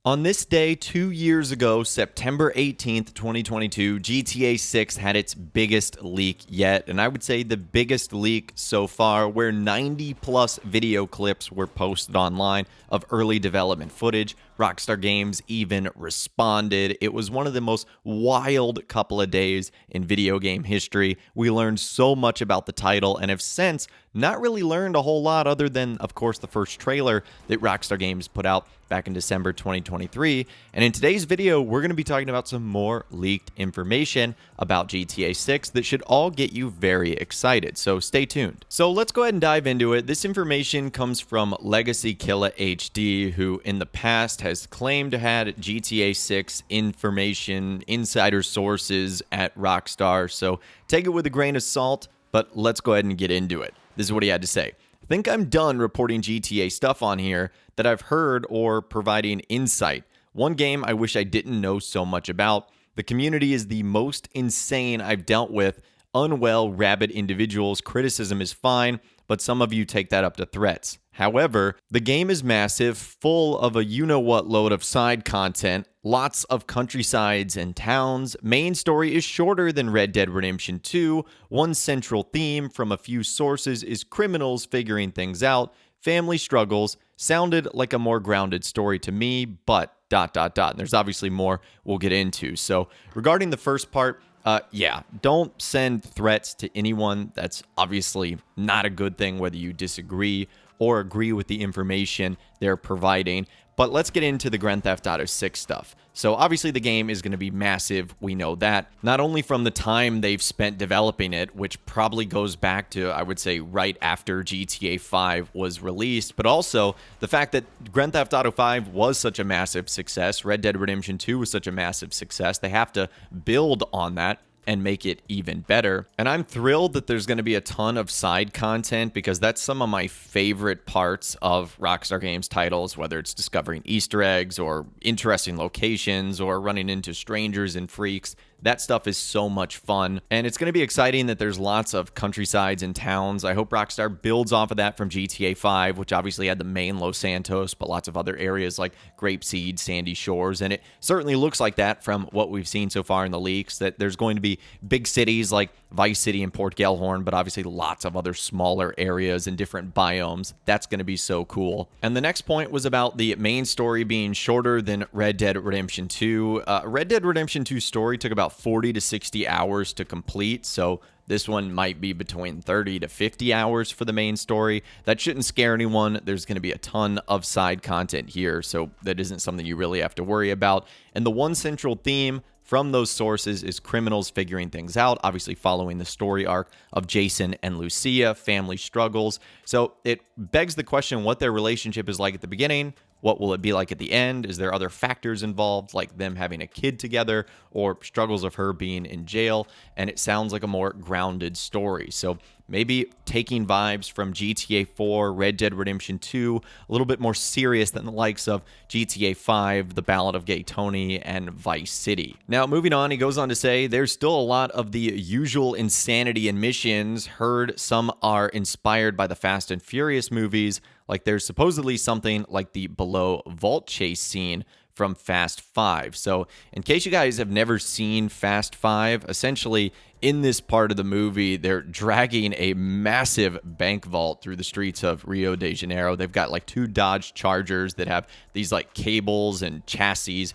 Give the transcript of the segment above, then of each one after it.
On this day 2 years ago, September 18th, 2022, GTA 6 had its biggest leak yet, and I would say the biggest leak so far, where 90 plus video clips were posted online of early development footage. Rockstar Games even responded. It was one of the most wild couple of days in video game history. We learned so much about the title and have since not really learned a whole lot other than, of course, the first trailer that Rockstar Games put out back in December 2023. And in today's video, we're going to be talking about some more leaked information about GTA 6 that should all get you very excited. So stay tuned. So let's go ahead and dive into it. This information comes from LegacyKillaHD, who in the past has claimed to have GTA 6 information, insider sources at Rockstar. So take it with a grain of salt, but let's go ahead and get into it. This is what he had to say. I think I'm done reporting GTA stuff on here that I've heard or providing insight. One game I wish I didn't know so much about. The community is the most insane I've dealt with. Unwell, rabid individuals. Criticism is fine, but some of you take that up to threats. However, the game is massive, full of a you-know-what load of side content, lots of countrysides and towns. Main story is shorter than Red Dead Redemption 2. One central theme from a few sources is criminals figuring things out. Family struggles. Sounded like a more grounded story to me, but ... And there's obviously more we'll get into. So regarding the first part, don't send threats to anyone. That's obviously not a good thing, whether you disagree or agree with the information they're providing. But let's get into the Grand Theft Auto 6 stuff. So obviously the game is going to be massive. We know that. Not only from the time they've spent developing it, which probably goes back to, I would say, right after GTA 5 was released, but also the fact that Grand Theft Auto 5 was such a massive success. Red Dead Redemption 2 was such a massive success. They have to build on that and make it even better. And I'm thrilled that there's going to be a ton of side content because that's some of my favorite parts of Rockstar Games titles, whether it's discovering Easter eggs or interesting locations or running into strangers and freaks. That stuff is so much fun, and it's going to be exciting that there's lots of countrysides and towns. I hope Rockstar builds off of that from GTA 5, which obviously had the main Los Santos, but lots of other areas like Grapeseed, Sandy Shores, and it certainly looks like that from what we've seen so far in the leaks, that there's going to be big cities like Vice City and Port Gellhorn, but obviously lots of other smaller areas and different biomes. That's going to be so cool. And the next point was about the main story being shorter than Red Dead Redemption 2. Red Dead Redemption 2 story took about 40 to 60 hours to complete, so this one might be between 30 to 50 hours for the main story. That shouldn't scare anyone. There's going to be a ton of side content here, so that isn't something you really have to worry about. And the one central theme from those sources is criminals figuring things out, obviously following the story arc of Jason and Lucia, family struggles. So it begs the question what their relationship is like at the beginning. What will it be like at the end? Is there other factors involved, like them having a kid together or struggles of her being in jail? And it sounds like a more grounded story. So maybe taking vibes from GTA 4, Red Dead Redemption 2, a little bit more serious than the likes of GTA 5, The Ballad of Gay Tony, and Vice City. Now, moving on, he goes on to say, there's still a lot of the usual insanity in missions. Heard some are inspired by the Fast and Furious movies. Like there's supposedly something like the below vault chase scene from Fast 5. So in case you guys have never seen Fast 5, essentially in this part of the movie, they're dragging a massive bank vault through the streets of Rio de Janeiro. They've got like 2 Dodge Chargers that have these like cables and chassis,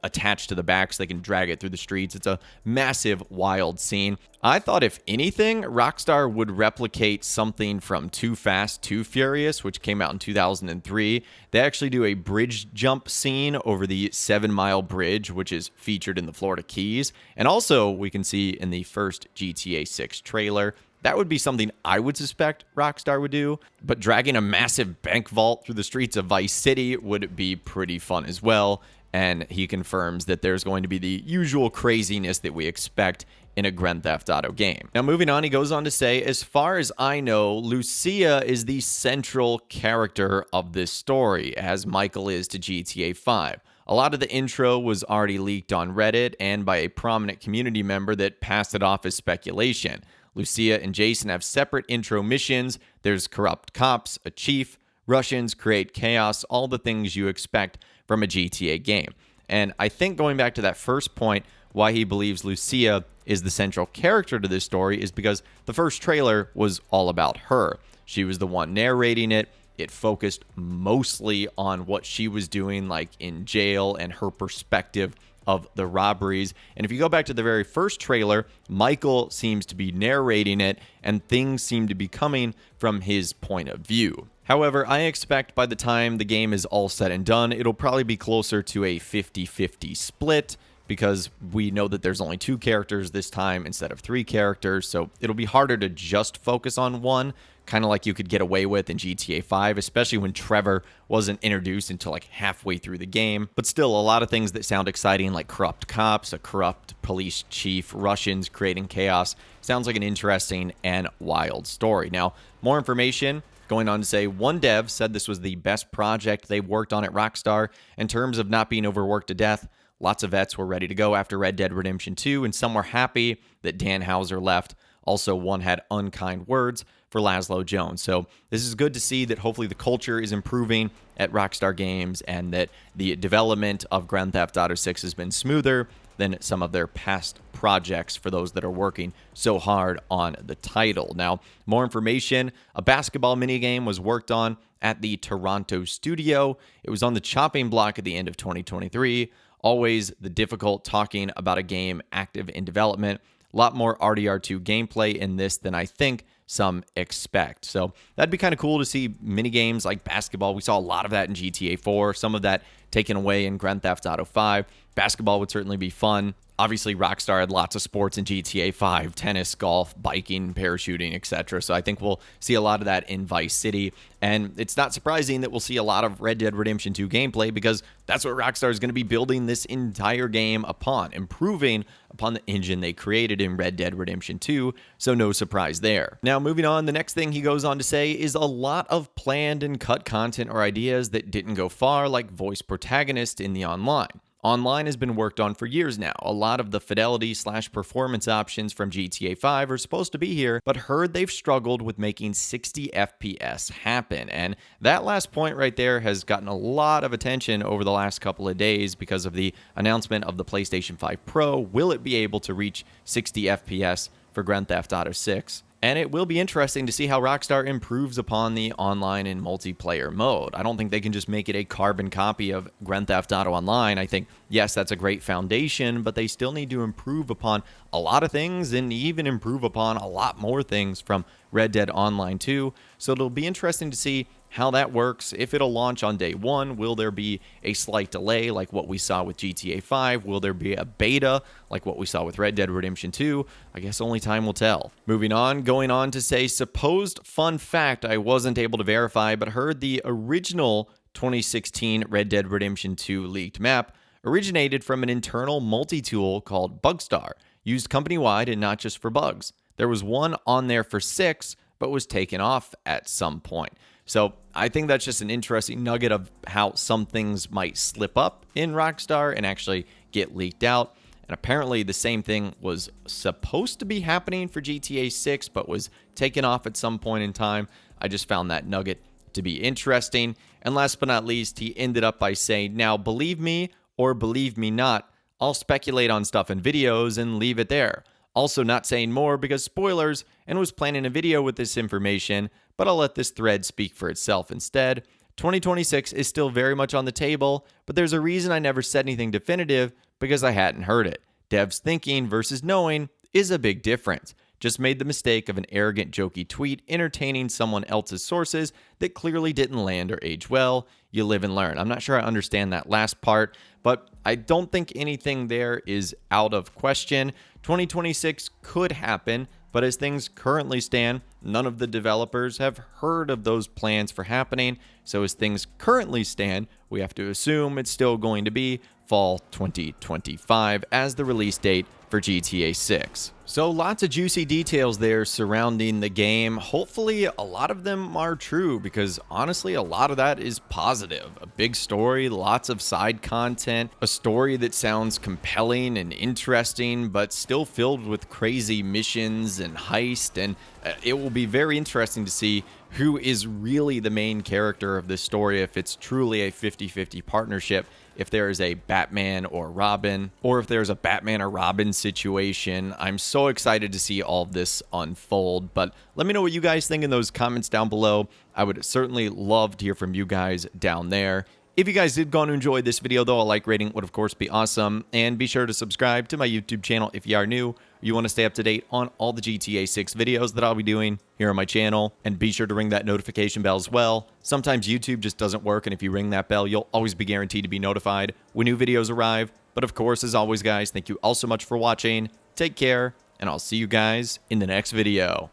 attached to the back so they can drag it through the streets. It's a massive, wild scene. I thought if anything, Rockstar would replicate something from Too Fast, Too Furious, which came out in 2003. They actually do a bridge jump scene over the 7 Mile Bridge, which is featured in the Florida Keys. And also, we can see in the first GTA 6 trailer. That would be something I would suspect Rockstar would do, but dragging a massive bank vault through the streets of Vice City would be pretty fun as well. And he confirms that there's going to be the usual craziness that we expect in a Grand Theft Auto game. Now, moving on, he goes on to say, as far as I know, Lucia is the central character of this story, as Michael is to GTA 5. A lot of the intro was already leaked on Reddit and by a prominent community member that passed it off as speculation. Lucia and Jason have separate intro missions. There's corrupt cops, a chief, Russians create chaos, all the things you expect from a GTA game. And I think going back to that first point, why he believes Lucia is the central character to this story is because the first trailer was all about her. She was the one narrating it. It focused mostly on what she was doing, like in jail, and her perspective of the robberies. And if you go back to the very first trailer, Michael seems to be narrating it, and things seem to be coming from his point of view. However, I expect by the time the game is all said and done, it'll probably be closer to a 50-50 split, because we know that there's only 2 characters this time instead of 3 characters, so it'll be harder to just focus on one, kind of like you could get away with in GTA 5, especially when Trevor wasn't introduced until like halfway through the game. But still, a lot of things that sound exciting, like corrupt cops, a corrupt police chief, Russians creating chaos, sounds like an interesting and wild story. Now, more information. Going on to say, one dev said this was the best project they worked on at Rockstar in terms of not being overworked to death. Lots of vets were ready to go after Red Dead Redemption 2, and some were happy that Dan Houser left. Also, one had unkind words for Laszlo Jones. So this is good to see that hopefully the culture is improving at Rockstar Games and that the development of Grand Theft Auto 6 has been smoother than some of their past projects for those that are working so hard on the title. Now, more information. A basketball minigame was worked on at the Toronto studio. It was on the chopping block at the end of 2023. Always the difficult talking about a game active in development. A lot more RDR2 gameplay in this than I think some expect. So that'd be kind of cool to see mini games like basketball. We saw a lot of that in GTA 4, some of that taken away in Grand Theft Auto 5. Basketball would certainly be fun. Obviously, Rockstar had lots of sports in GTA 5, tennis, golf, biking, parachuting, etc. So I think we'll see a lot of that in Vice City. And it's not surprising that we'll see a lot of Red Dead Redemption 2 gameplay, because that's what Rockstar is going to be building this entire game upon, improving upon the engine they created in Red Dead Redemption 2, so no surprise there. Now, moving on, the next thing he goes on to say is a lot of planned and cut content or ideas that didn't go far, like voice protagonist in the online. Online has been worked on for years now. A lot of the fidelity/performance options from GTA 5 are supposed to be here, but heard they've struggled with making 60 FPS happen. And that last point right there has gotten a lot of attention over the last couple of days because of the announcement of the PlayStation 5 Pro. Will it be able to reach 60 FPS for Grand Theft Auto 6? And it will be interesting to see how Rockstar improves upon the online and multiplayer mode. I don't think they can just make it a carbon copy of Grand Theft Auto Online. I think, yes, that's a great foundation, but they still need to improve upon a lot of things and even improve upon a lot more things from Red Dead Online 2. So it'll be interesting to see how that works. If it'll launch on day one, will there be a slight delay like what we saw with GTA 5? Will there be a beta like what we saw with Red Dead Redemption 2? I guess only time will tell. Moving on, going on to say, supposed fun fact I wasn't able to verify, but heard the original 2016 Red Dead Redemption 2 leaked map originated from an internal multi-tool called Bugstar, used company-wide and not just for bugs. There was one on there for 6, but was taken off at some point. So I think that's just an interesting nugget of how some things might slip up in Rockstar and actually get leaked out. And apparently the same thing was supposed to be happening for GTA 6, but was taken off at some point in time. I just found that nugget to be interesting. And last but not least, he ended up by saying, now believe me or believe me not, I'll speculate on stuff in videos and leave it there. Also not saying more because spoilers, and was planning a video with this information, but I'll let this thread speak for itself instead. 2026 is still very much on the table, but there's a reason I never said anything definitive, because I hadn't heard it. Devs thinking versus knowing is a big difference. Just made the mistake of an arrogant, jokey tweet entertaining someone else's sources that clearly didn't land or age well. You live and learn. I'm not sure I understand that last part, but I don't think anything there is out of question. 2026 could happen, but as things currently stand, none of the developers have heard of those plans for happening. So as things currently stand, we have to assume it's still going to be fall 2025 as the release date for GTA 6. So lots of juicy details there surrounding the game. Hopefully a lot of them are true, because honestly a lot of that is positive. A big story, lots of side content, a story that sounds compelling and interesting but still filled with crazy missions and heist, and it will be very interesting to see who is really the main character of this story, if it's truly a 50-50 partnership, if there is a Batman or Robin, or if there's a Batman or Robin situation. I'm so excited to see all of this unfold, but let me know what you guys think in those comments down below. I would certainly love to hear from you guys down there. If you guys did go on to enjoy this video, though, a like rating would, of course, be awesome. And be sure to subscribe to my YouTube channel if you are new, or you want to stay up to date on all the GTA 6 videos that I'll be doing here on my channel. And be sure to ring that notification bell as well. Sometimes YouTube just doesn't work, and if you ring that bell, you'll always be guaranteed to be notified when new videos arrive. But, of course, as always, guys, thank you all so much for watching. Take care, and I'll see you guys in the next video.